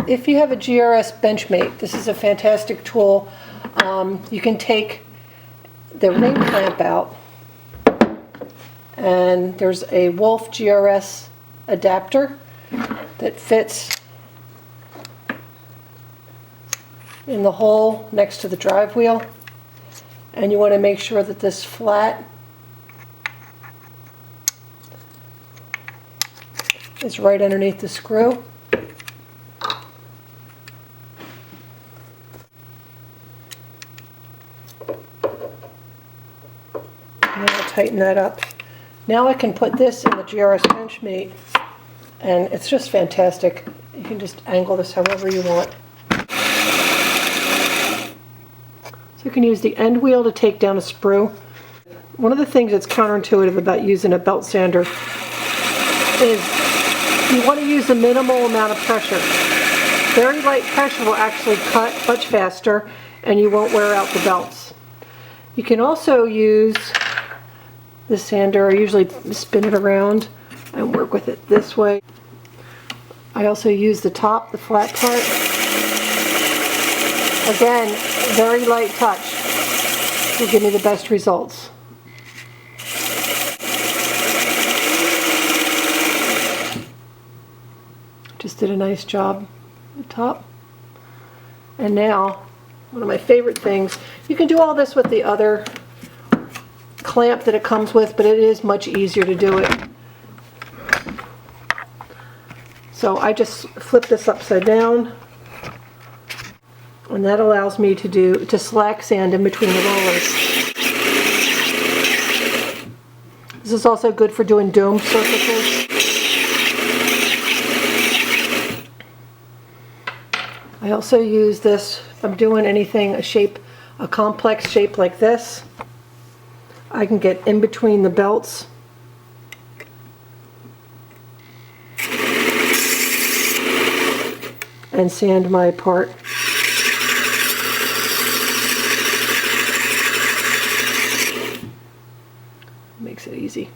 if you have a GRS Benchmate, this is a fantastic tool. You can take the ring clamp out, and there's a Wolf GRS adapter that fits in the hole next to the drive wheel, and you want to make sure that this flat is right underneath the screw. And I'll tighten that up. Now I can put this in the GRS Benchmate, and it's just fantastic. You can just angle this however you want. So you can use the end wheel to take down a sprue. One of the things that's counterintuitive about using a belt sander is you want to use a minimal amount of pressure. Very light pressure will actually cut much faster, and you won't wear out the belts. You can also use the sander. I usually spin it around and work with it this way. I also use the top, the flat part. Again, very light touch will give me the best results. Just did a nice job at the top. And now, one of my favorite things, you can do all this with the other clamp that it comes with, but it is much easier to do it. So I just flip this upside down, and that allows me to slack sand in between the rollers. This is also good for doing dome surfaces. I also use this if I'm doing anything, a complex shape like this. I can get in between the belts and sand my part. Makes it easy.